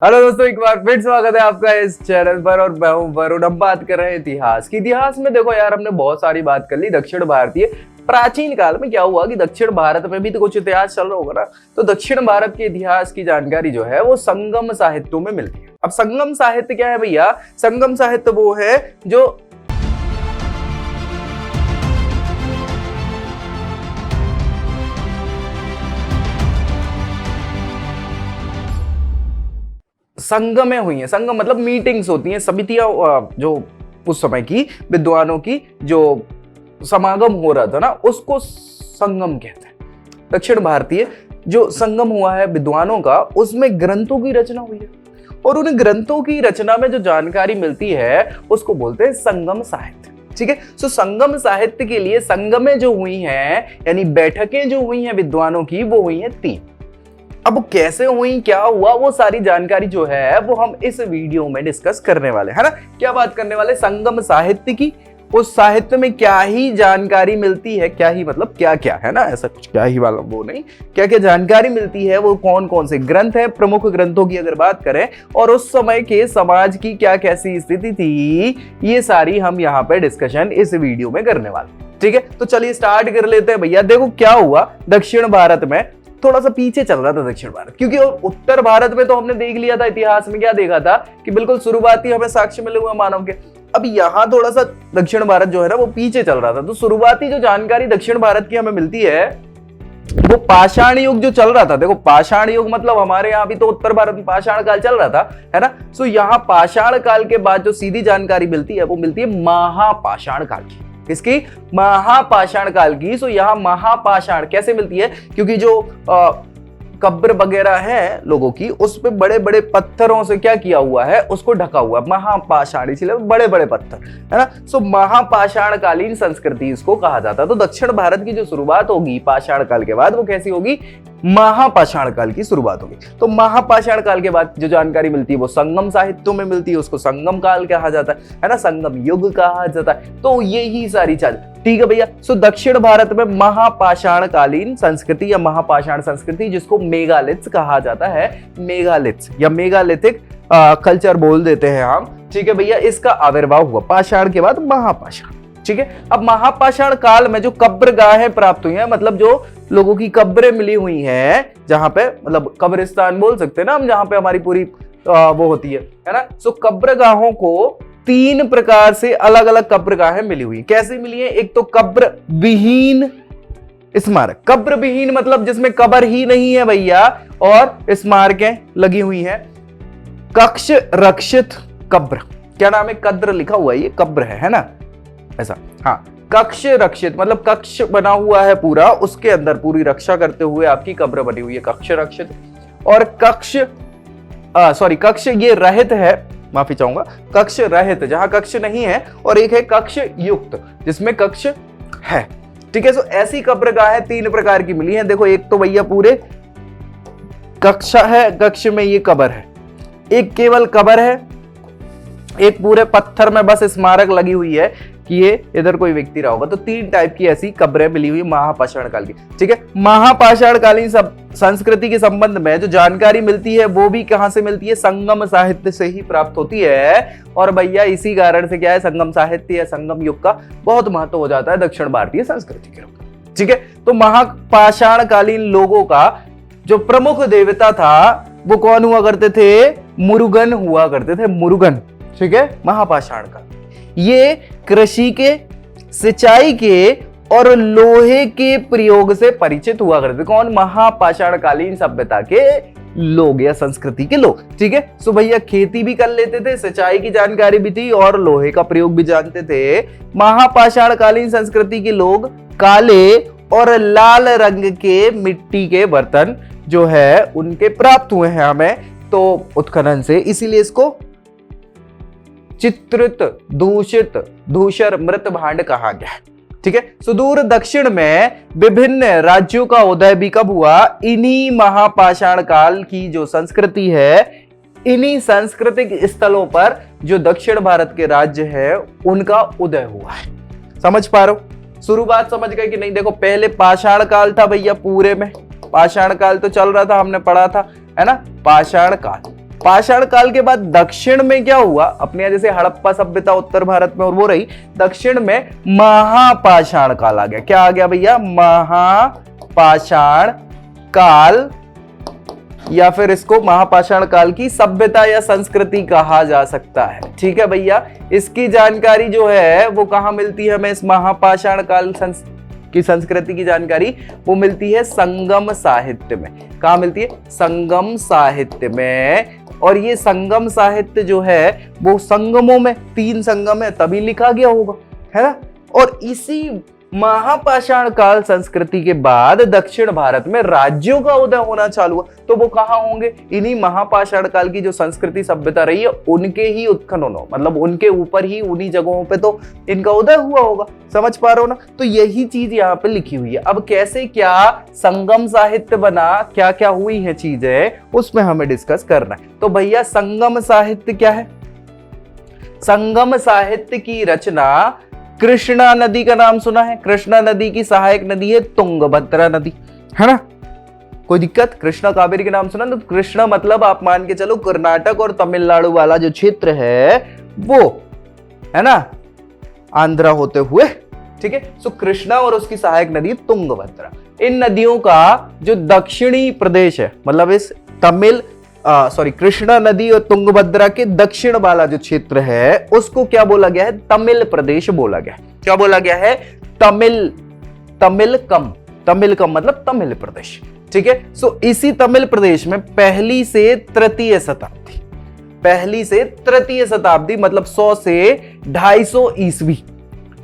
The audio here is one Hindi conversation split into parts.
हेलो दोस्तों, एक बार फिर स्वागत है आपका इस चैनल पर। और मैं हूं वरुण। हम बात कर रहे हैं इतिहास की। इतिहास में देखो यार, हमने बहुत सारी बात कर ली दक्षिण भारतीय प्राचीन काल में क्या हुआ कि दक्षिण भारत में भी तो कुछ इतिहास चल रहा होगा ना। तो दक्षिण भारत के इतिहास की जानकारी जो है वो संगम साहित्यों में मिलती है। अब संगम साहित्य क्या है भैया? संगम साहित्य वो है जो संगमें हुई हैं। संगम मतलब मीटिंग्स होती हैं, समितियां, जो उस समय की विद्वानों की जो समागम हो रहा था ना, उसको संगम कहते हैं। दक्षिण भारतीय जो संगम हुआ है विद्वानों का, उसमें ग्रंथों की रचना हुई है और उन ग्रंथों की रचना में जो जानकारी मिलती है उसको बोलते हैं संगम साहित्य। ठीक है। सो संगम साहित्य के लिए संगमें जो हुई हैं, यानी बैठकें जो हुई हैं विद्वानों की, वो हुई हैं 3। अब कैसे हुई, क्या हुआ, वो सारी जानकारी जो है वो हम इस वीडियो में डिस्कस करने वाले हैं ना। क्या बात करने वाले? संगम साहित्य की। उस साहित्य में क्या ही जानकारी मिलती है, क्या ही मतलब क्या क्या है ना, ऐसा कुछ क्या ही वाला वो नहीं, क्या क्या जानकारी मिलती है, वो कौन कौन से ग्रंथ है, प्रमुख ग्रंथों की अगर बात करें, और उस समय के समाज की क्या कैसी स्थिति थी, ये सारी हम यहाँ पे डिस्कशन इस वीडियो में करने वाले। ठीक है, तो चलिए स्टार्ट कर लेते हैं भैया। देखो क्या हुआ, दक्षिण भारत में थोड़ा सा पीछे चल रहा था दक्षिण भारत, क्योंकि उत्तर भारत में तो हमने देख लिया था इतिहास में, क्या देखा था कि बिल्कुल शुरुआती हमें साक्ष्य मिले हुए मानव के। अब यहाँ थोड़ा सा दक्षिण भारत जो है ना वो पीछे चल रहा था। तो शुरुआती जो जानकारी दक्षिण भारत की हमें मिलती है वो पाषाण युग जो चल रहा था। देखो पाषाण युग मतलब हमारे यहाँ भी तो उत्तर भारत में पाषाण काल चल रहा था, है ना। सो यहाँ पाषाण काल के बाद जो सीधी जानकारी मिलती है वो मिलती है महापाषाण काल की। इसकी महापाषाण काल की। सो यहां महापाषाण कैसे मिलती है? क्योंकि जो कब्र वगैरह है लोगों की, उस पे बड़े बड़े पत्थरों से क्या किया हुआ है, उसको ढका हुआ है, महापाषाण, इसलिए बड़े बड़े पत्थर, है ना। सो महापाषाण कालीन संस्कृति इसको कहा जाता है। तो दक्षिण भारत की जो शुरुआत होगी पाषाण काल के बाद, वो कैसी होगी? महापाषाण काल की शुरुआत होगी। तो महापाषाण काल के बाद जो जानकारी मिलती है वो संगम साहित्यों में मिलती है, उसको संगम काल कहा जाता है ना, संगम युग कहा जाता है। तो यही सारी चीज, ठीक है भैया। सो दक्षिण भारत में महापाषाण कालीन संस्कृति या महापाषाण संस्कृति, जिसको मेगालिथ्स कहा जाता है, मेगालिथ्स या मेगालिथिक कल्चर बोल देते हैं हम, ठीक है भैया। इसका आविर्भाव हुआ पाषाण के बाद महापाषाण। ठीक है। अब महापाषाण काल में जो कब्रगाहें प्राप्त हुई हैं, मतलब जो लोगों की कब्रें मिली हुई हैं, जहां पे मतलब कब्रिस्तान बोल सकते हैं ना हम, जहां पे हमारी पूरी वो होती है ना। सो कब्रगाहों को 3 प्रकार से अलग अलग कब्रगाहें मिली हुई। कैसे मिली है? एक तो कब्र विहीन स्मारक। कब्र विहीन मतलब जिसमें कब्र ही नहीं है भैया, और स्मारकें लगी हुई हैं। कक्ष रक्षित कब्र, क्या नाम है? कद्र लिखा हुआ है, ये कब्र है ना, ऐसा। हाँ, कक्ष रक्षित मतलब कक्ष बना हुआ है पूरा, उसके अंदर पूरी रक्षा करते हुए आपकी कब्र बनी हुई है, कक्ष रक्षित। और कक्ष कक्ष ये रहित है, माफी चाहूंगा, कक्ष रहित जहां कक्ष नहीं है, और एक है कक्ष युक्त जिसमें कक्ष है। ठीक है। सो ऐसी कब्रगाहें 3 प्रकार की मिली हैं। देखो, एक तो भैया पूरे कक्ष है, कक्ष में ये कब्र है, एक केवल कब्र है, एक पूरे पत्थर में बस स्मारक लगी हुई है कि ये इधर कोई व्यक्ति रहा होगा। तो 3 टाइप की ऐसी कब्रें मिली हुई महापाषाण काल की। ठीक है। महापाषाण कालीन संस्कृति के संबंध में जो जानकारी मिलती है वो भी कहां से मिलती है? संगम साहित्य से ही प्राप्त होती है। और भैया इसी कारण से क्या है, संगम साहित्य या संगम युग का बहुत महत्व हो जाता है दक्षिण भारतीय संस्कृति के रूप में। ठीक है। तो महापाषाण कालीन लोगों का जो प्रमुख देवता था वो कौन हुआ करते थे? मुरुगन हुआ करते थे, मुरुगन। ठीक है। महापाषाण काल ये कृषि के, सिंचाई के और लोहे के प्रयोग से परिचित हुआ करते। कौन? महापाषाण कालीन सभ्यता के लोग या संस्कृति के लोग। ठीक है। सो भैया खेती भी कर लेते थे, सिंचाई की जानकारी भी थी और लोहे का प्रयोग भी जानते थे। महापाषाण कालीन संस्कृति के लोग काले और लाल रंग के मिट्टी के बर्तन जो है उनके प्राप्त हुए हैं हमें तो उत्खनन से, इसीलिए इसको चित्रित, दूषित, धूसर, मृत भांड कहा गया है। ठीक है। सुदूर दक्षिण में विभिन्न राज्यों का उदय भी कब हुआ? इन्हीं महापाषाण काल की जो संस्कृति है, इन्हीं सांस्कृतिक स्थलों पर जो दक्षिण भारत के राज्य है उनका उदय हुआ है। समझ पा रहे हो? शुरुआत समझ गए कि नहीं? देखो, पहले पाषाण काल था भैया, पूरे में पाषाण काल तो चल रहा था, हमने पढ़ा था, है ना, पाषाण काल। पाषाण काल के बाद दक्षिण में क्या हुआ, अपने यहाँ जैसे हड़प्पा सभ्यता उत्तर भारत में और वो रही, दक्षिण में महापाषाण काल आ गया। क्या आ गया भैया, महापाषाण काल, या फिर इसको महापाषाण काल की सभ्यता या संस्कृति कहा जा सकता है। ठीक है भैया, इसकी जानकारी जो है वो कहां मिलती है हमें, इस महापाषाण काल की संस्कृति की जानकारी वो मिलती है संगम साहित्य में। कहां मिलती है, संगम साहित्य में। और ये संगम साहित्य जो है वो संगमों में, 3 संगम है तभी लिखा गया होगा, है ना। और इसी महापाषाण काल संस्कृति के बाद दक्षिण भारत में राज्यों का उदय होना चालू हुआ। तो वो कहां होंगे, इन्हीं महापाषाण काल की जो संस्कृति सभ्यता रही है उनके ही उत्खननों, मतलब उनके ऊपर ही, उन्हीं जगहों पे तो इनका उदय हुआ होगा। समझ पा रहे हो ना। तो यही चीज यहाँ पे लिखी हुई है। अब कैसे क्या संगम साहित्य बना, क्या क्या हुई है चीजें, उसमें हमें डिस्कस करना है। तो भैया संगम साहित्य क्या है, संगम साहित्य की रचना, कृष्णा नदी का नाम सुना है, कृष्णा नदी की सहायक नदी है तुंगभद्रा नदी, है ना। कोई दिक्कत, कृष्णा कावेरी के नाम सुना, तो कृष्णा मतलब आप मान के चलो कर्नाटक और तमिलनाडु वाला जो क्षेत्र है वो, है ना, आंध्रा होते हुए। ठीक है, सो कृष्णा और उसकी सहायक नदी तुंगभद्रा, इन नदियों का जो दक्षिणी प्रदेश है, मतलब इस कृष्णा नदी और तुंगभद्रा के दक्षिण वाला जो क्षेत्र है उसको क्या बोला गया है, तमिल प्रदेश बोला गया है। क्या बोला गया है, तमिलकम मतलब तमिल प्रदेश। ठीक है, सो इसी तमिल प्रदेश में पहली से तृतीय शताब्दी मतलब 100 से 250 ईस्वी,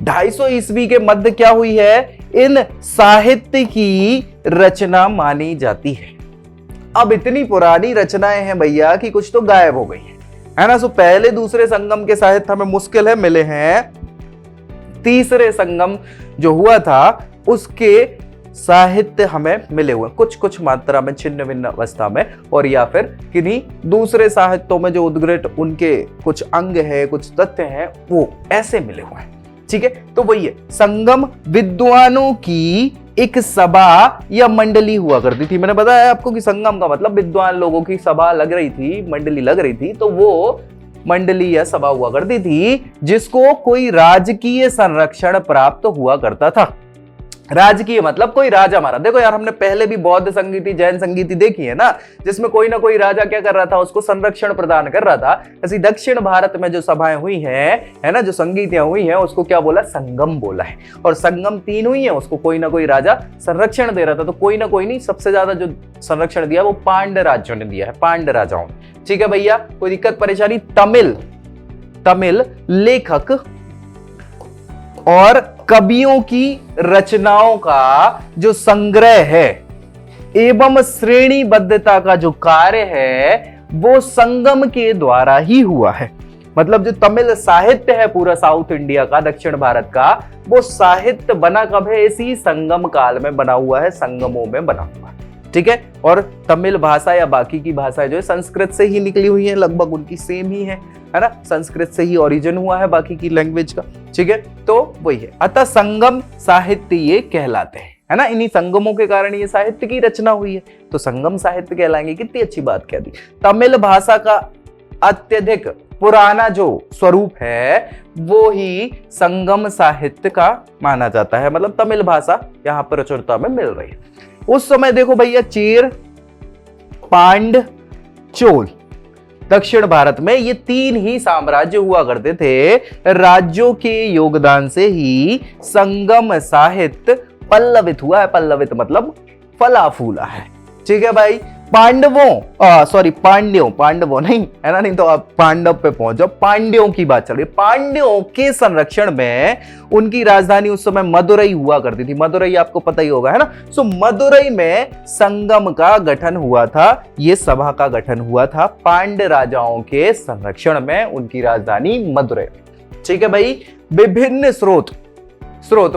250 ईस्वी के मध्य क्या हुई है, इन साहित्य की रचना मानी जाती है। अब इतनी पुरानी रचनाएं हैं भैया कि कुछ तो गायब हो गई है ना। सो पहले दूसरे संगम के साहित्य हमें मुश्किल है मिले हैं, तीसरे संगम जो हुआ था उसके साहित्य हमें मिले हुए कुछ कुछ मात्रा में, छिन्न भिन्न अवस्था में, और या फिर किन्हीं दूसरे साहित्यों में जो उद्ग्रट उनके कुछ अंग है, कुछ तथ्य हैं, वो ऐसे मिले हुए हैं। ठीक है, तो वही है, संगम विद्वानों की एक सभा या मंडली हुआ करती थी। मैंने बताया आपको कि संगम का मतलब विद्वान लोगों की सभा लग रही थी, मंडली लग रही थी, तो वो मंडली या सभा हुआ करती थी जिसको कोई राजकीय संरक्षण प्राप्त हुआ करता था। राजकीय मतलब कोई राजा महाराज। देखो यार, हमने पहले भी बौद्ध संगीति, जैन संगीति देखी है ना, जिसमें कोई ना कोई राजा क्या कर रहा था, उसको संरक्षण प्रदान कर रहा था। ऐसी दक्षिण भारत में जो सभाएं हुई हैं, है ना, जो संगीतियां हुई हैं, उसको क्या बोला, संगम बोला है। और संगम 3 हुई है, उसको कोई ना कोई राजा संरक्षण दे रहा था। तो कोई ना कोई नहीं, सबसे ज्यादा जो संरक्षण दिया वो पांड्य राज्यों ने दिया है, पांड्य राजाओं। ठीक है भैया, कोई दिक्कत परेशानी। तमिल लेखक और कवियों की रचनाओं का जो संग्रह है एवं श्रेणीबद्धता का जो कार्य है वो संगम के द्वारा ही हुआ है। मतलब जो तमिल साहित्य है पूरा साउथ इंडिया का, दक्षिण भारत का, वो साहित्य बना कब है, इसी संगम काल में बना हुआ है, संगमों में बना हुआ है। ठीक है, और तमिल भाषा या बाकी की भाषाएं जो है संस्कृत से ही निकली हुई है, लगभग उनकी सेम ही है ना, संस्कृत से ही ओरिजिन हुआ है बाकी की लैंग्वेज का। ठीक है, तो वही है, अतः संगम साहित्य ये कहलाते हैं, है ना। इन्हीं संगमों के कारण ये साहित्य की रचना हुई है, तो संगम साहित्य कहलाएंगे। कितनी अच्छी बात कह दी। तमिल भाषा का अत्यधिक पुराना जो स्वरूप है वो ही संगम साहित्य का माना जाता है। मतलब तमिल भाषा यहाँ पर प्रचुरता में मिल रही है। उस समय देखो भैया, चेर, पांड, चोल, दक्षिण भारत में ये 3 ही साम्राज्य हुआ करते थे। राज्यों के योगदान से ही संगम साहित्य पल्लवित हुआ है। पल्लवित मतलब फला फूला है। ठीक है भाई, पांडवों नहीं, है ना, नहीं तो आप पांडव पे पहुंच जाओ। पांड्यों की बात चल रही है। पांड्यों के संरक्षण में उनकी राजधानी उस समय मदुरई हुआ करती थी। मदुरई आपको पता ही होगा, है ना। सो मदुरई में संगम का गठन हुआ था, ये सभा का गठन हुआ था पांड्य राजाओं के संरक्षण में, उनकी राजधानी मदुरई। ठीक है भाई, विभिन्न स्रोत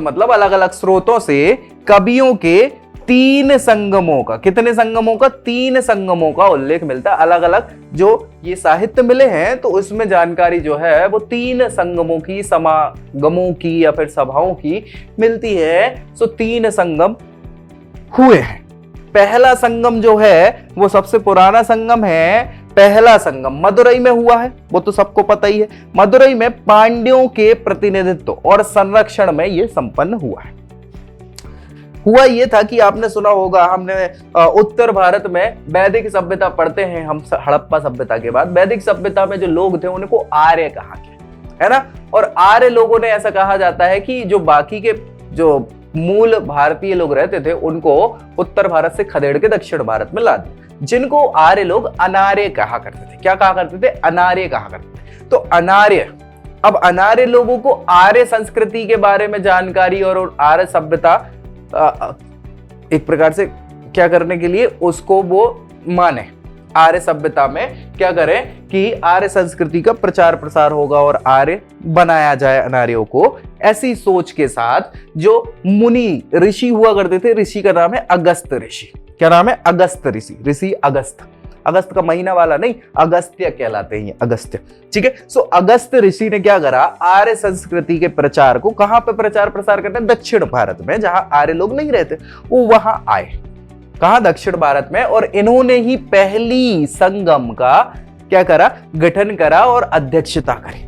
मतलब अलग अलग स्रोतों से कवियों के 3 संगमों का, कितने संगमों का, 3 संगमों का उल्लेख मिलता है। अलग अलग जो ये साहित्य मिले हैं तो उसमें जानकारी जो है वो 3 संगमों की, समागमों की या फिर सभाओं की मिलती है। सो 3 संगम हुए हैं। पहला संगम जो है वो सबसे पुराना संगम है। पहला संगम मदुरई में हुआ है, वो तो सबको पता ही है। मदुरई में पांड्यों के प्रतिनिधित्व और संरक्षण में यह संपन्न हुआ है। हुआ ये था कि आपने सुना होगा, हमने उत्तर भारत में वैदिक सभ्यता पढ़ते हैं हम, हड़प्पा सभ्यता के बाद वैदिक सभ्यता में जो लोग थे उनको आर्य कहा गया है ना। और आर्य लोगों ने ऐसा कहा जाता है कि जो बाकी के जो मूल भारतीय लोग रहते थे उनको उत्तर भारत से खदेड़ के दक्षिण भारत में ला दिया, जिनको आर्य लोग अनार्य कहा करते थे। क्या कहा करते थे? अनार्य कहा करते थे। तो अनार्य, अब अनार्य लोगों को आर्य संस्कृति के बारे में जानकारी और आर्य सभ्यता एक प्रकार से क्या करने के लिए उसको वो माने, आर्य सभ्यता में क्या करें कि आर्य संस्कृति का प्रचार प्रसार होगा और आर्य बनाया जाए अनार्यों को। ऐसी सोच के साथ जो मुनि ऋषि हुआ करते थे, ऋषि का नाम है अगस्त ऋषि। क्या नाम है? अगस्त ऋषि। ऋषि अगस्त, अगस्त का महीना वाला नहीं, अगस्त्य कहलाते हैं, अगस्त्य। ठीक है। सो अगस्त ऋषि ने क्या करा, आर्य संस्कृति के प्रचार को कहां पे प्रचार प्रसार करना है? दक्षिण भारत में, जहां आर्य लोग नहीं रहते, वो वहां आए। कहां? दक्षिण भारत में। और इन्होंने ही पहली संगम का क्या करा? गठन करा और अध्यक्षता करी।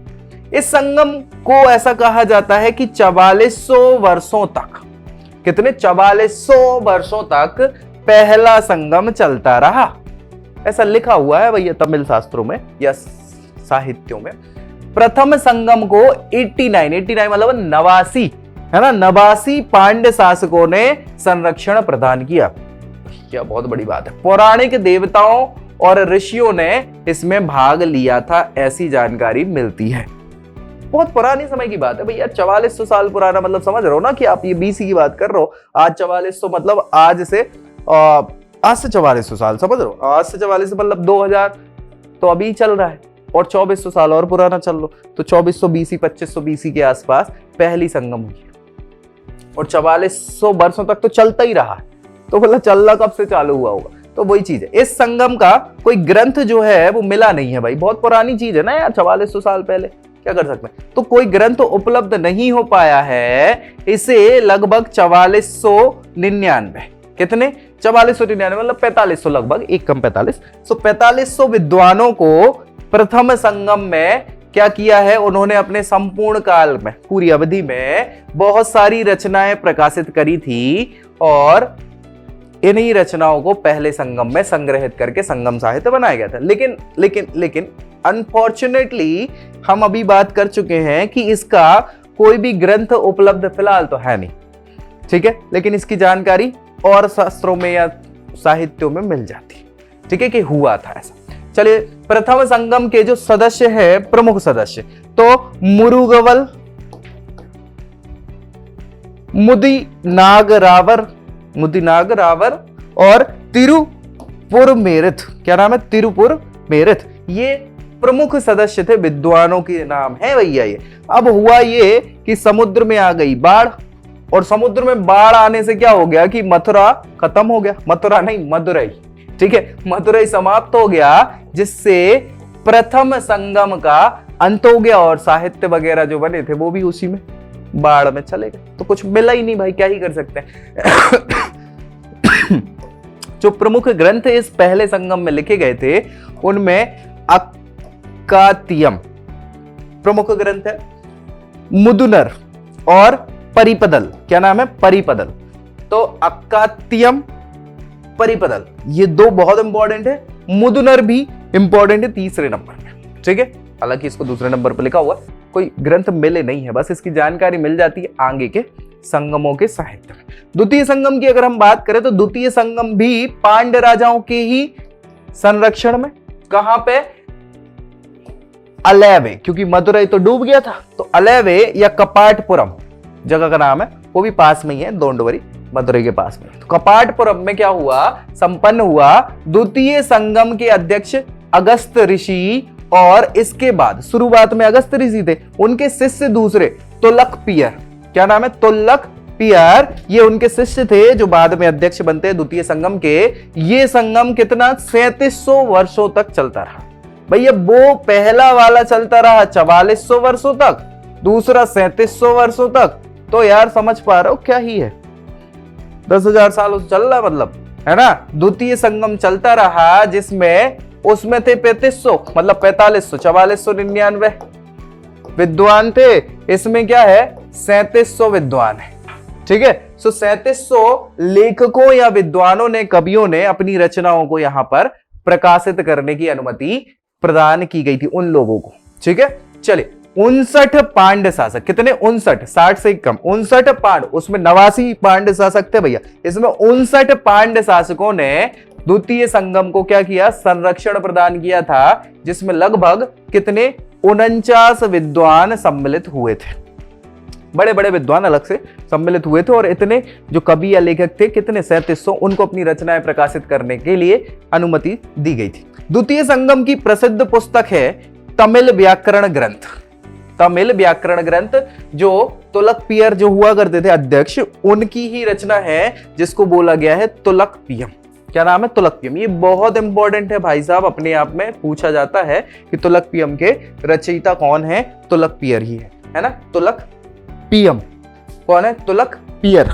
इस संगम को ऐसा कहा जाता है कि 4400 वर्षों तक, कितने? 4400 वर्षों तक पहला संगम चलता रहा। ऐसा लिखा हुआ है भैया तमिल शास्त्रों में या साहित्यों में। प्रथम संगम को 89 मतलब 89 है ना, 89 पांड्य शासकों ने संरक्षण प्रदान किया। यह बहुत बड़ी बात है। पौराणिक देवताओं और ऋषियों ने इसमें भाग लिया था, ऐसी जानकारी मिलती है। बहुत पुराने समय की बात है भैया, 4400 साल पुराना, मतलब समझ रहे हो ना कि आप ये बीसी की बात कर रहे हो। आज 4400 मतलब आज से 4400 साल, समझ रहे हो? आज से 4400 मतलब 2000 तो अभी चल रहा है, और 2400 साल और पुराना चल लो तो 2400 बीसी 2500 बीसी के आसपास पहली संगम हुई, और 4400 वर्षों तक तो चलता ही रहा है। तो मतलब चलना कब से चालू हुआ होगा? तो वही चीज है। इस संगम का कोई ग्रंथ जो है वो मिला नहीं है भाई, बहुत पुरानी चीज है ना यार, 4400 साल पहले क्या कर सकते हैं। तो कोई ग्रंथ उपलब्ध नहीं हो पाया है। इसे लगभग 4499, कितने? 4499 मतलब 4500, लगभग एक कम 45। सो 4500 विद्वानों को प्रथम संगम में क्या किया है, उन्होंने अपने संपूर्ण काल में, पूरी अवधि में बहुत सारी रचनाएं प्रकाशित करी थी, और इन्हीं रचनाओं को पहले संगम में संग्रहित करके संगम साहित्य बनाया गया था। लेकिन लेकिन लेकिन अनफॉर्चुनेटली हम अभी बात कर चुके हैं कि इसका कोई भी ग्रंथ उपलब्ध फिलहाल तो है नहीं, ठीक है, लेकिन इसकी जानकारी और शास्त्रों में या साहित्यों में मिल जाती, ठीक है, कि हुआ था ऐसा। चलिए, प्रथम संगम के जो सदस्य है, प्रमुख सदस्य, तो मुरुगवल, मुदिनागरावर और तिरुपुरमेरिथ। क्या नाम है? तिरुपुरमेरिथ। ये प्रमुख सदस्य थे, विद्वानों के नाम है भैया ये। अब हुआ ये कि समुद्र में आ गई बाढ़, और समुद्र में बाढ़ आने से क्या हो गया कि मथुरा खत्म हो गया, मथुरा नहीं मदुरई, ठीक है, मदुरई समाप्त हो गया, जिससे प्रथम संगम का अंत हो गया, और साहित्य वगैरह जो बने थे वो भी उसी में बाढ़ में चले गए। तो कुछ मिला ही नहीं भाई, क्या ही कर सकते हैं। जो प्रमुख ग्रंथ इस पहले संगम में लिखे गए थे उनमें अक्कातियम प्रमुख ग्रंथ है, मुदुनर और परिपदल। क्या नाम है? परिपदल। तो अक्कातियम, परिपदल, ये दो बहुत इंपॉर्टेंट है। मुदुनर भी इंपॉर्टेंट है तीसरे नंबर पे, ठीक है, हालांकि इसको दूसरे नंबर पर लिखा हुआ, कोई ग्रंथ मिले नहीं है, बस इसकी जानकारी मिल जाती है आगे के संगमों के साहित्य में। द्वितीय संगम की अगर हम बात करें तो द्वितीय संगम भी पांड्य राजाओं के ही संरक्षण में। कहां पे? अलेवे, क्योंकि मदुरई तो डूब गया था, तो अलेवे या कपाटपुरम जगह का नाम है, वो भी पास में ही है, दोंडवरी मदुरई के पास में। तो कपाटपुरम में क्या हुआ, संपन्न हुआ द्वितीय संगम के अध्यक्ष अगस्त ऋषि, और इसके बाद शुरुआत में अगस्त ऋषि थे, उनके शिष्य दूसरे तुलक पियर। क्या नाम है? तुलक पियर, ये उनके शिष्य थे जो बाद में अध्यक्ष बनते हैं द्वितीय संगम के। ये संगम कितना? 3700 वर्षों तक चलता रहा भैया। वो पहला वाला चलता रहा 4400 वर्षों तक, दूसरा 3700 वर्षों तक। तो यार समझ पा रहे हो क्या ही है, 10,000 साल चल रहा, मतलब है ना। द्वितीय संगम चलता रहा जिसमें उसमें थे 3500, मतलब 4500, 4499 विद्वान थे। इसमें क्या है, 3700 विद्वान है। ठीक है, सो 3700 लेखकों या विद्वानों ने, कवियों ने अपनी रचनाओं को यहां पर प्रकाशित करने की अनुमति प्रदान की गई थी उन लोगों को। ठीक है, चलिए 59 पांड्य शासक, कितने, 59, 60 से कम, 59 पांड्य, उसमें 89 पांड्य शासक थे भैया, इसमें 59 पांड्य शासकों ने द्वितीय संगम को क्या किया, संरक्षण प्रदान किया था, जिसमें लगभग कितने, 49 विद्वान सम्मिलित हुए थे। बड़े बड़े विद्वान अलग से सम्मिलित हुए थे और इतने जो कवि या लेखक थे, कितने, 3700, उनको अपनी रचनाएं प्रकाशित करने के लिए अनुमति दी गई थी। द्वितीय संगम की प्रसिद्ध पुस्तक है तमिल व्याकरण ग्रंथ। तमिल व्याकरण ग्रंथ, जो तुलकपियर जो हुआ करते थे अध्यक्ष, उनकी ही रचना है, जिसको बोला गया है तुलकपियम। क्या नाम है, तुलकपियम। ये बहुत इंपॉर्टेंट है भाई साहब, अपने आप में पूछा जाता है कि तुलकपियम के रचयिता कौन है, तुलकपियर ही है ना, तुलकपियम कौन है, तुलकपियर।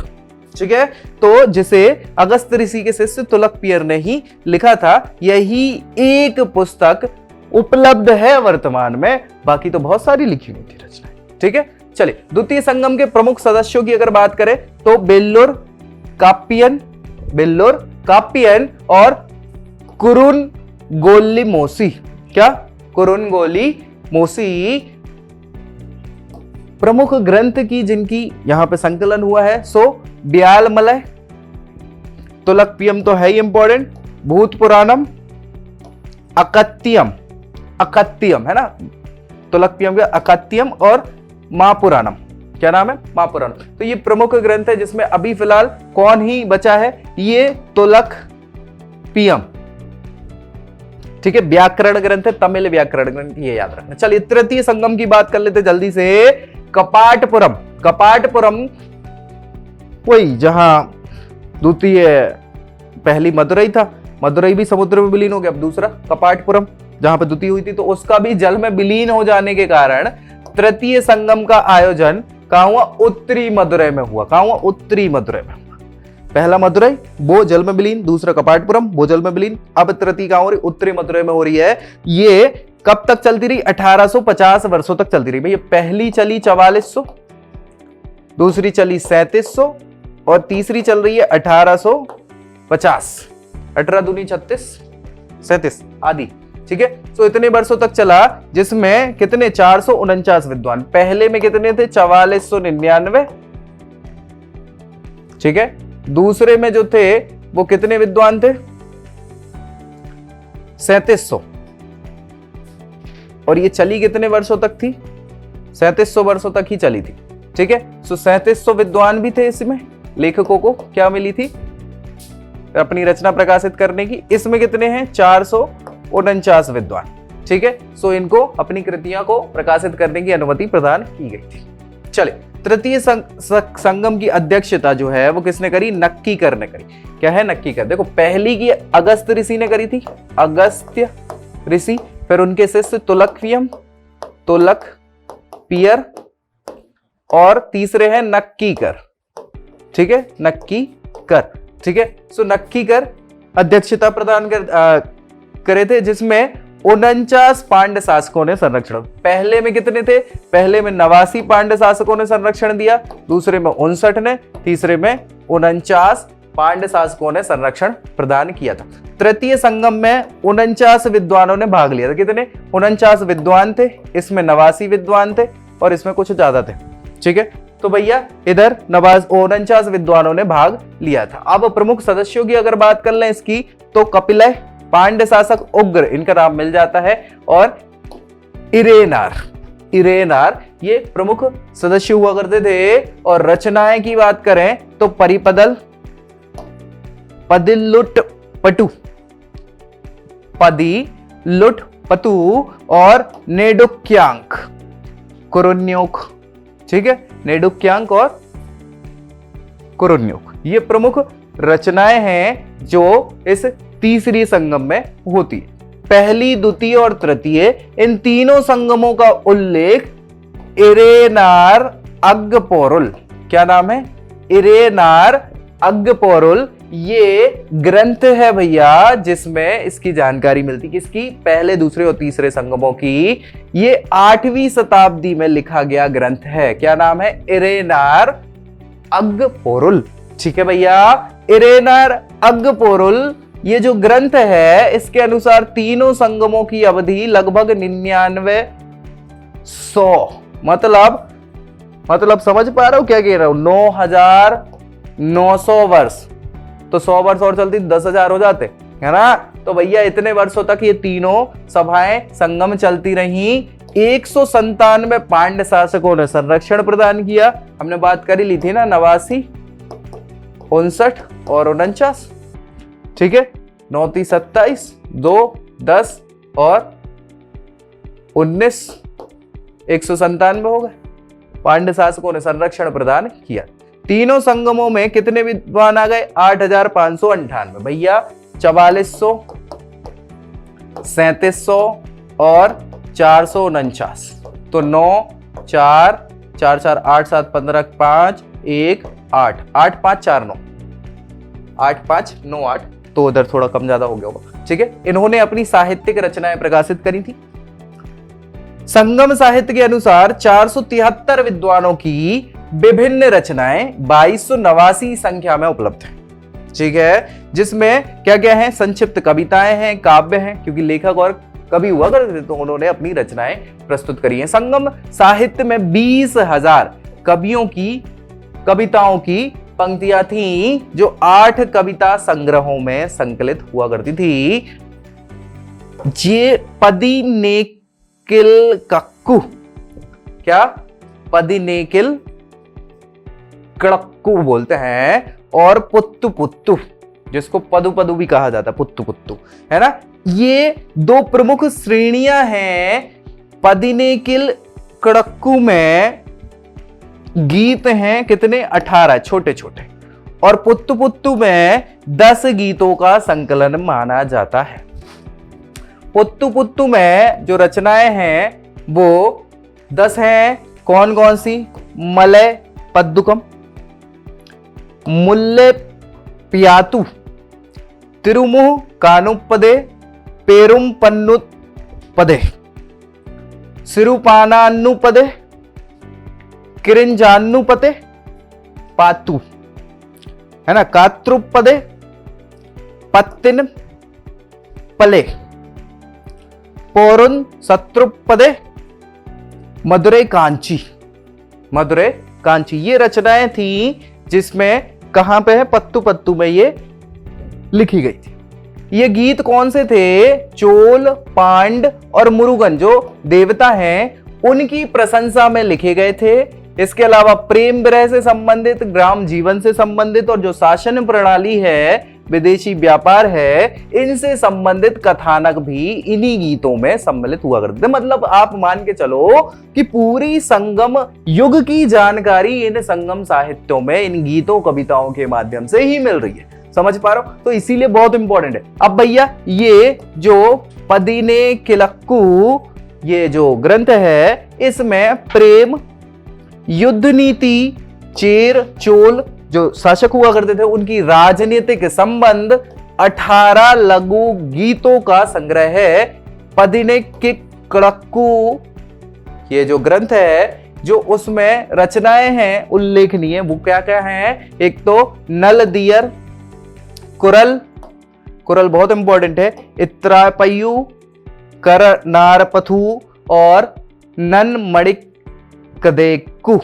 ठीक है, तो जिसे अगस्त ऋषि के शिष्य तुलकपियर ने ही लिखा था, यही एक पुस्तक उपलब्ध है वर्तमान में, बाकी तो बहुत सारी लिखी हुई थी रचनाएं। ठीक है, चलिए द्वितीय संगम के प्रमुख सदस्यों की अगर बात करें तो बेल्लोर काप्पियन और कुरुनगोलीमोसी। क्या, कुरुनगोलीमोसी प्रमुख ग्रंथ की जिनकी यहां पे संकलन हुआ है, सो ब्यालमलय, तुलकपियम तो है ही इंपॉर्टेंट, भूत पुराणम, अकत्यम है ना, तुलकपियम के अकत्यम और महापुराणम। क्या नाम है, महापुराणम। तो ये प्रमुख ग्रंथ है, जिसमें अभी फिलहाल कौन ही बचा है, ये तुलकपियम। ठीक है, व्याकरण ग्रंथ है, तमिल व्याकरण ग्रंथ, ये याद रखना। चलिए तृतीय संगम की बात कर लेते जल्दी से। कपाटपुरम वही जहां द्वितीय, पहली मदुरई था, मदुरई भी समुद्र में विलीन हो गया, अब दूसरा कपाटपुरम जहां पर द्वितीय हुई थी, तो उसका भी जल में विलीन हो जाने के कारण तृतीय संगम का आयोजन कहां हुआ, उत्तरी मदुरई में हुआ। कहां हुआ, उत्तरी मदुरई में हुआ। पहला मदुरई वो जल में विलीन, दूसरा कपाटपुरम वो जल में विलीन, अब तृतीय कहां हो रही, उत्तरी मदुरई में हो रही है। ये कब तक चलती रही, 1850 वर्षों तक चलती रही भैया। पहली चली 4400, दूसरी चली 3700 और तीसरी चल रही है 1850। 18 दूनी 36, 37 आदि। ठीक है, तो इतने वर्षों तक चला, जिसमें कितने, 449 विद्वान। पहले में कितने थे, 4499। ठीक है, दूसरे में जो थे वो कितने विद्वान थे, 3700। और ये चली कितने वर्षों तक थी, 3700 वर्षों तक ही चली थी। ठीक है, सो 3700 विद्वान भी थे इसमें, लेखकों को क्या मिली थी, अपनी रचना प्रकाशित करने की। इसमें कितने हैं, 449 विद्वान। ठीक है, सो इनको अपनी कृतियां को प्रकाशित करने की अनुमति प्रदान की गई थी। चले तृतीय संगम की अध्यक्षता जो है वो किसने करी, नक्कीकर ने करी। क्या है, नक्कीकर। देखो पहली की अगस्त ऋषि ने करी थी, अगस्त्य ऋषि, फिर उनके शिष्य तुलकपियर और तीसरे हैं नक्कीकर। ठीक है, नक्कीकर। ठीक है, सो नक्कीकर अध्यक्षता प्रदान करे थे, जिसमें 49 पांड्य शासकों ने संरक्षण। पहले में कितने थे, पहले में 89 पांड्य शासकों ने संरक्षण दिया, दूसरे में 59 ने, तीसरे में 49 पांड्य शासकों ने संरक्षण प्रदान किया था। तृतीय संगम में 49 विद्वानों ने भाग लिया था। कितने, 49 विद्वान थे, इसमें 89 विद्वान थे और इसमें कुछ ज्यादा थे। ठीक है, तो भैया इधर 49 विद्वानों ने भाग लिया था। अब प्रमुख सदस्यों की अगर बात कर लें इसकी, तो कपिलय, पांड्य शासक उग्र, इनका नाम मिल जाता है, और इरेनार ये प्रमुख सदस्य हुआ करते थे। और रचनाएं की बात करें तो परिपदल, पदिलुटपतु और नेडुक्यांक, कुरुन्योक। ठीक है, नेडुक्यांक और कुरुन्योक ये प्रमुख रचनाएं हैं जो इस तीसरी संगम में होती है। पहली, द्वितीय और तृतीय, इन तीनों संगमों का उल्लेख इरेनार अग्गपोरुल, क्या नाम है, इरेनार अग्गपोरुल, ये ग्रंथ है भैया जिसमें इसकी जानकारी मिलती, किसकी, पहले दूसरे और तीसरे संगमों की। ये 8वीं शताब्दी में लिखा गया ग्रंथ है। क्या नाम है? इरेनार अग्गपोरुल। ठीक है भैया, इरेनार अग्गपोरुल ये जो ग्रंथ है इसके अनुसार तीनों संगमों की अवधि लगभग 9900, मतलब समझ पा रहे हो क्या कह रहा हूं? 9900 वर्ष। तो 100 वर्ष और चलती 10,000 हो जाते, है ना। तो भैया इतने वर्षों तक ये तीनों सभाएं संगम चलती रही। 197 पांड्य शासकों ने संरक्षण प्रदान किया। हमने बात करी ली थी ना, 89, 59 और 49। ठीक है, 9 3 27, 2 10 और 19, 197 हो गए। पांड्य शासकों ने संरक्षण प्रदान किया। तीनों संगमों में कितने विद्वान आ गए? 8,598 भैया, 4400, 3700 और 449। तो 9 4 4 4 8 7 15 5 1 8 8 5 4 9 8 5 9 8, तो उधर थोड़ा कम ज्यादा हो गया होगा। ठीक है, इन्होंने अपनी साहित्यिक रचनाएं प्रकाशित करी थी। संगम साहित्य के अनुसार 473 विद्वानों की विभिन्न रचनाएं 2289 संख्या में उपलब्ध है। ठीक है, जिसमें क्या क्या है? संक्षिप्त कविताएं हैं, काव्य हैं, क्योंकि लेखक और कवि हुआ करते तो उन्होंने अपनी रचनाएं प्रस्तुत करी हैं। संगम साहित्य में 20,000 कवियों की कविताओं की पंक्तियां थी, जो 8 कविता संग्रहों में संकलित हुआ करती थी। जे पदिनेकिल कक्कू, क्या? पदिनेकिल कड़क्कू बोलते हैं, और पुत्तु पुत्तु, जिसको पदु पदु भी कहा जाता है, पुत्तु पुत्तु, है ना। ये 2 प्रमुख श्रेणियां हैं। पदिनेकिल कड़क्कू में गीत हैं कितने? 18 छोटे छोटे, और पुत्तु पुत्तु में 10 गीतों का संकलन माना जाता है। पुत्तु पुत्तु में जो रचनाएं हैं वो 10 हैं। कौन कौन सी? मलय पद्दुकम, मुल्ले पियातु, तिरुमुह कानुपदे, पेरुम पन्नुपदे, सिरुपानानुपदे, किरिंजानुपदे, पातु, है ना, कात्रुपदे, पत्तिन पले, पौरुन शत्रुपदे, मधुरे कांची। मधुरे कांची ये रचनाएं थी जिसमें कहां पे है? पत्तु पत्तु में ये लिखी गई थी। ये गीत कौन से थे? चोल, पांड और मुरुगन जो देवता हैं उनकी प्रशंसा में लिखे गए थे। इसके अलावा प्रेम विरह से संबंधित, ग्राम जीवन से संबंधित, और जो शासन प्रणाली है, विदेशी व्यापार है, इनसे संबंधित कथानक भी इन्हीं गीतों में सम्मिलित हुआ करते थे। मतलब आप मान के चलो कि पूरी संगम युग की जानकारी इन संगम साहित्यों में, इन गीतों कविताओं के माध्यम से ही मिल रही है। समझ पा रहे हो? तो इसीलिए बहुत इंपॉर्टेंट है। अब भैया ये जो पदिनेकिलक्कू ये जो ग्रंथ है, इसमें प्रेम, युद्ध नीति, चेर चोल जो शासक हुआ करते थे उनकी राजनीतिक संबंध, 18 लघु गीतों का संग्रह है। पदिनेकिलक्कू ये जो ग्रंथ है, जो उसमें रचनाएं हैं उल्लेखनीय, वो क्या क्या हैं? एक तो नल दियर, कुरल, कुरल बहुत इंपॉर्टेंट है, इत्रापयु, कर नारपथु और नन मणिकदेकु।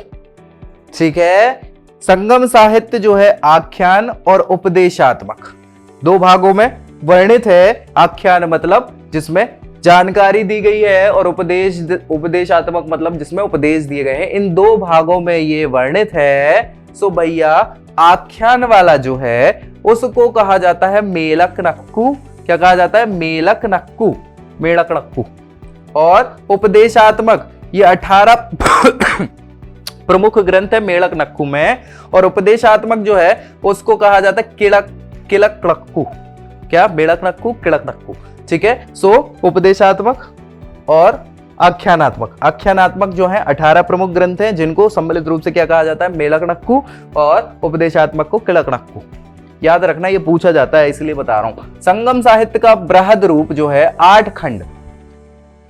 ठीक है, संगम साहित्य जो है आख्यान और उपदेशात्मक 2 भागों में वर्णित है। आख्यान मतलब जिसमें जानकारी दी गई है, और उपदेशात्मक मतलब जिसमें उपदेश दिए गए हैं। इन 2 भागों में ये वर्णित है। सो भैया आख्यान वाला जो है उसको कहा जाता है मेलक नक्कू। क्या कहा जाता है? मेलक नक्कू, मेलक नक्कू। और उपदेशात्मक ये 18 प्रमुख ग्रंथ है मेलक नक्कू में, और उपदेशात्मक जो है उसको कहा जाता है किलक नक्कू। क्या? मेलक नक्कू, किलक नक्कू। ठीक है, सो उपदेशात्मक और आख्यानात्मक, आख्यानात्मक जो है 18 प्रमुख ग्रंथ हैं जिनको सम्मिलित रूप से क्या कहा जाता है? मेलक नक्कू, और उपदेशात्मक को किलक नक्कू। याद रखना, ये पूछा जाता है इसलिए बता रहा हूं। संगम साहित्य का बृहद रूप जो है 8 खंड,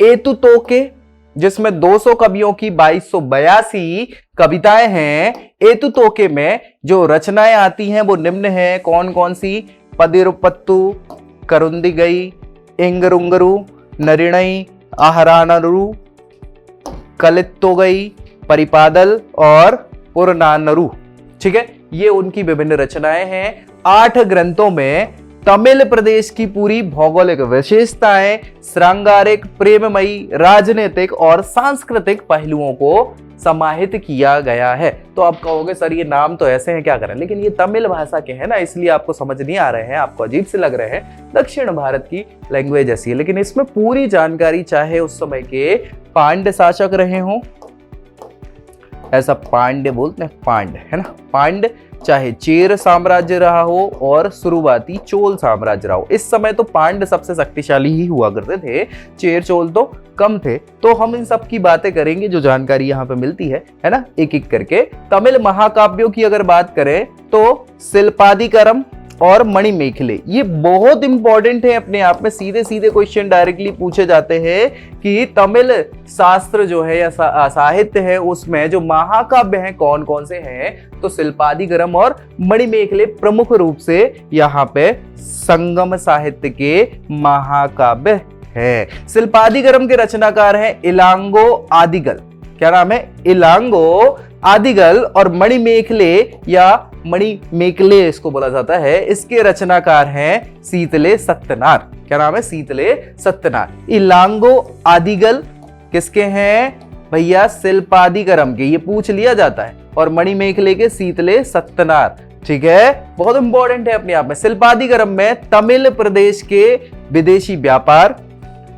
एतु तोके जिसमें 200 कवियों की 2282 कविताएं हैं। एतु तोके में जो रचनाएं आती हैं वो निम्न है, कौन कौन सी? पदिरुपत्तु, करुंदिगई, इंगरुंगरु, नरिणई, आहरानरु, कलित्तोगई, परिपादल और पुरनानरु। ठीक है, ये उनकी विभिन्न रचनाएं हैं। 8 ग्रंथों में तमिल प्रदेश की पूरी भौगोलिक विशेषताएं, श्रृंगारिक, प्रेममयी, राजनीतिक और सांस्कृतिक पहलुओं को समाहित किया गया है। तो आप कहोगे सर ये नाम तो ऐसे हैं, क्या करें, लेकिन ये तमिल भाषा के हैं ना, इसलिए आपको समझ नहीं आ रहे हैं, आपको अजीब से लग रहे हैं। दक्षिण भारत की लैंग्वेज ऐसी है, लेकिन इसमें पूरी जानकारी, चाहे उस समय के पांड्य शासक रहे हों, ऐसा पांड्य बोलते हैं, पांड्य है ना, पांड्य, चाहे चेर साम्राज्य रहा हो और शुरुआती चोल साम्राज्य रहा हो। इस समय तो पांड्य सबसे शक्तिशाली ही हुआ करते थे, चेर चोल तो कम थे। तो हम इन सब की बातें करेंगे जो जानकारी यहाँ पे मिलती है ना, एक एक करके। तमिल महाकाव्यों की अगर बात करें तो शिल्पादिकरम और मणिमेखले, ये बहुत इंपॉर्टेंट है अपने आप में। सीधे सीधे क्वेश्चन डायरेक्टली पूछे जाते हैं कि तमिल शास्त्र जो है या साहित्य है उसमें जो महाकाव्य हैं कौन कौन से हैं, तो शिल्पादिकरम और मणिमेखले प्रमुख रूप से यहाँ पे संगम साहित्य के महाकाव्य है। शिल्पादिकरम के रचनाकार हैं इलांगो आदिगल, क्या नाम है? इलांगो आदिगल। और मणिमेखले या मणिमेखले इसको बोला जाता है, इसके रचनाकार हैं सीतले सत्यनार, क्या नाम है? सीतले सत्यनार। इलांगो आदिगल किसके हैं भैया? शिल्पादिकरम के, ये पूछ लिया जाता है। और मणिमेखले के सीतले सत्यनार, ठीक है, बहुत इंपॉर्टेंट है अपने आप में। शिल्पादिकरम में तमिल प्रदेश के विदेशी व्यापार,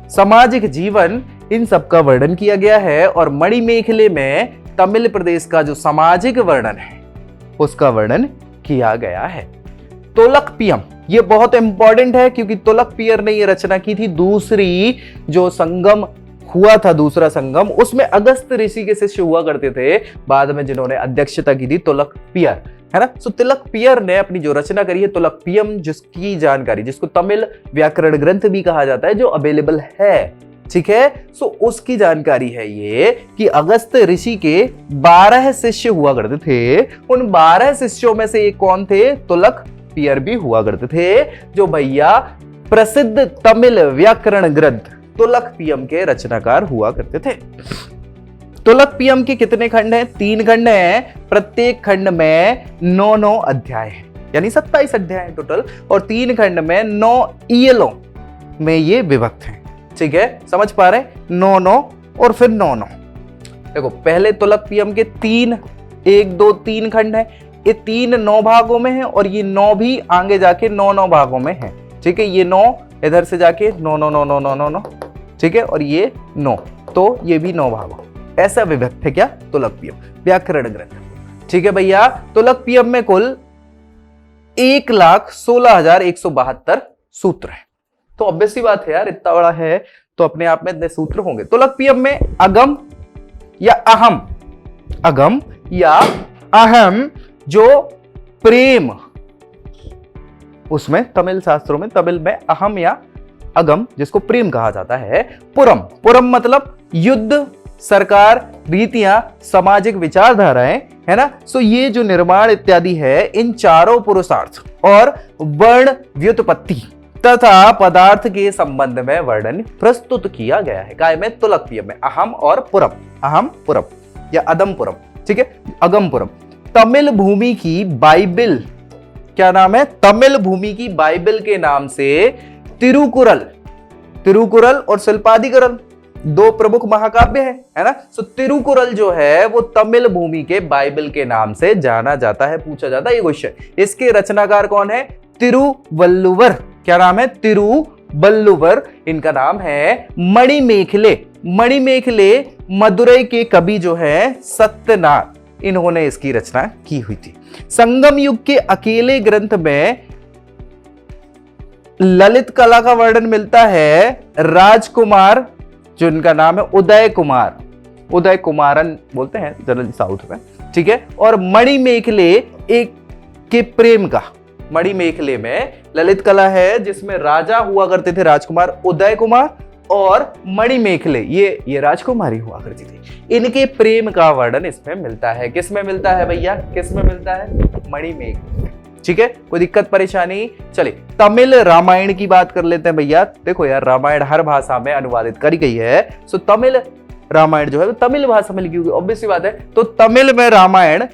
सामाजिक जीवन, इन सब का वर्णन किया गया है। और मणिमेखले में तमिल प्रदेश का जो सामाजिक वर्णन है उसका वर्णन किया गया है। तोलकपियम, ये बहुत इंपॉर्टेंट है क्योंकि तोलकपियर ने ये रचना की थी। दूसरी जो संगम हुआ था, दूसरा संगम, उसमें अगस्त ऋषि के शिष्य हुआ करते थे, बाद में जिन्होंने अध्यक्षता की थी तोलकपियर, है ना। सो तिलकपियर ने अपनी जो रचना करी है तोलकपियम, जिसकी जानकारी, जिसको तमिल व्याकरण ग्रंथ भी कहा जाता है, जो अवेलेबल है, ठीक है। सो उसकी जानकारी है ये कि अगस्त ऋषि के 12 शिष्य हुआ करते थे। उन 12 शिष्यों में से एक कौन थे? तोलकपियर भी हुआ करते थे, जो भैया प्रसिद्ध तमिल व्याकरण ग्रंथ तोलकपियम के रचनाकार हुआ करते थे। तोलकपियम के कितने खंड हैं? 3 खंड हैं। प्रत्येक खंड में 9 अध्याय हैं, यानी 27 अध्याय हैं टोटल, और 3 खंड में 9 ईयलों में ये विभक्त हैं, ठीक है, समझ पा रहे? 9 और फिर 9। देखो पहले तोलकपियम के 1 2 3 खंड हैं, ये 3 9 भागों में है, और ये 9 भी आगे जाके 9 भागों में है, ठीक है। ये 9 इधर से जाके 9, ठीक है, और ये 9, तो ये भी 9 भागों, ऐसा विभक्त है क्या? तोलकपियम व्याकरण ग्रंथ, ठीक है भैया। तोलकपियम में कुल 1,16,172 सूत्र है। तो ऑब्वियस सी बात है यार, इतना बड़ा है तो अपने आप में इतने सूत्र होंगे। तोलकपियम में अगम या अहम, अगम या अहम जो प्रेम, उसमें तमिल शास्त्रों में, तमिल में अहम या अगम जिसको प्रेम कहा जाता है। पुरम, पुरम मतलब युद्ध, सरकार, रीतियां, सामाजिक विचारधाराएं, है ना। सो ये जो निर्माण इत्यादि है, इन चारों पुरुषार्थ और वर्ण व्युत्पत्ति तथा पदार्थ के संबंध में वर्णन प्रस्तुत किया गया है। काय में? तोलकपियम में अहम और पुरम, अहम पुरम या अदमपुरम, ठीक है, अगमपुरम। तमिल भूमि की बाइबिल, क्या नाम है? तमिल भूमि की बाइबिल के नाम से तिरुकुरल, तिरुकुरल और शिल्पादिकरम 2 प्रमुख महाकाव्य है ना। सो तिरुकुरल जो है वो तमिल भूमि के बाइबिल के नाम से जाना जाता है। पूछा जाता है ये क्वेश्चन। इसके रचनाकार कौन है? तिरुवल्लुवर, क्या नाम है? तिरुवल्लुवर। इनका नाम है मणिमेखले। मणिमेखले मदुरई के कवि जो है सत्यनार, इन्होंने इसकी रचना की हुई थी। संगम युग के अकेले ग्रंथ में ललित कला का वर्णन मिलता है। राजकुमार, जो इनका नाम है उदय कुमार, उदय कुमारन बोलते हैं जनरल साउथ में, ठीक है। और मणिमेखले एक के प्रेम का, मणिमेखले में ललित कला है जिसमें राजा हुआ करते थे राजकुमार उदय कुमार और मणिमेखले ये राजकुमारी हुआ करती थी। इनके प्रेम का वर्णन इसमें मिलता है। किसमें मिलता है भैया? किसमें मिलता है? मणिमेखले। ठीक है, कोई दिक्कत परेशानी? चलिए तमिल रामायण की बात कर लेते हैं भैया। देखो यार, रामायण हर भाषा में अनुवादित करी गई है, सो तमिल रामायण जो है तमिल भाषा में लिखी हुई, ऑब्वियस सी बात है। तो तमिल में रामायण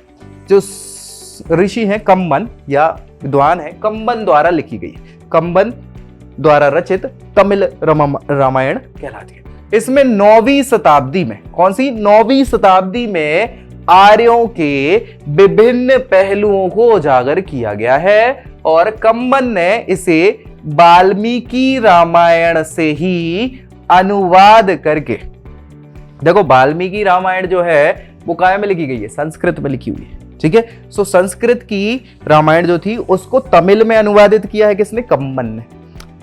जो ऋषि हैं कम्बन या विद्वान है कम्बन द्वारा लिखी गई है, कम्बन द्वारा रचित तमिल रामायण कहलाती है। इसमें 9वीं शताब्दी में, कौन सी? 9वीं शताब्दी में आर्यों के विभिन्न पहलुओं को उजागर किया गया है और कम्बन ने इसे वाल्मीकि रामायण से ही अनुवाद करके, देखो वाल्मीकि रामायण जो है वो काय में लिखी गई है? संस्कृत में लिखी हुई है। ठीक है, सो संस्कृत की रामायण जो थी उसको तमिल में अनुवादित किया है किसने? कम्बन ने।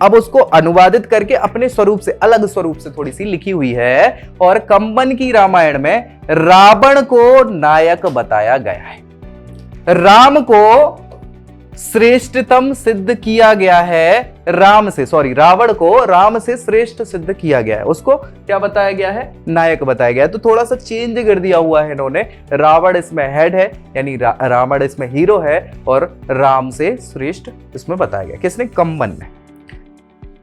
अब उसको अनुवादित करके अपने स्वरूप से, अलग स्वरूप से थोड़ी सी लिखी हुई है और कम्बन की रामायण में रावण को नायक बताया गया है, राम को श्रेष्ठतम सिद्ध किया गया है, रावण को राम से श्रेष्ठ सिद्ध किया गया है, उसको क्या बताया गया है? नायक बताया गया है। तो थोड़ा सा चेंज कर दिया हुआ है इन्होंने, रावण इसमें हेड है यानी रावण इसमें हीरो है और राम से श्रेष्ठ इसमें बताया गया। किसने? कम्बन ने।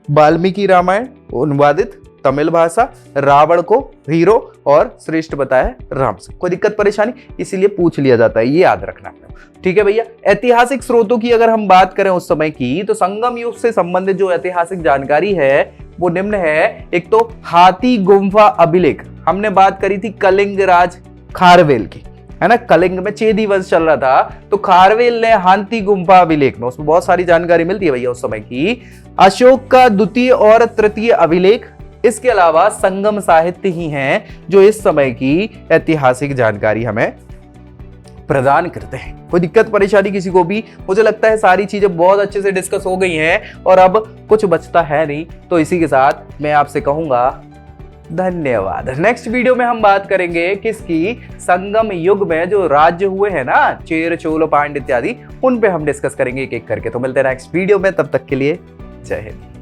वाल्मीकि रामायण अनुवादित तमिल भाषा, रावण को हीरो और श्रेष्ठ बताया राम से। कोई दिक्कत परेशानी? इसीलिए पूछ लिया जाता है, ये याद रखना। ठीक है भैया। ऐतिहासिक स्रोतों की अगर हम बात करें उस समय की, तो संगम युग से संबंधित जो ऐतिहासिक जानकारी है वो निम्न है। एक तो हाथी गुम्फा अभिलेख, हमने बात करी थी कलिंग राज खारवेल की, है ना, कलिंग में चेदी वंश चल रहा था, तो खारवेल ने हाथी गुम्फा अभिलेख में, उसमें बहुत सारी जानकारी मिलती है भैया उस समय की। अशोक का द्वितीय और तृतीय अभिलेख, इसके अलावा संगम साहित्य ही हैं जो इस समय की ऐतिहासिक जानकारी हमें प्रदान करते हैं। कोई दिक्कत परेशानी किसी को भी? मुझे लगता है सारी चीजें बहुत अच्छे से डिस्कस हो गई हैं और अब कुछ बचता है नहीं, तो इसी के साथ मैं आपसे कहूंगा धन्यवाद। नेक्स्ट वीडियो में हम बात करेंगे किसकी? संगम युग में जो राज्य हुए हैं ना, चेर चोल पांड्य इत्यादि, उन पे हम डिस्कस करेंगे एक एक करके। तो मिलते हैं नेक्स्ट वीडियो में, तब तक के लिए जय हिंद।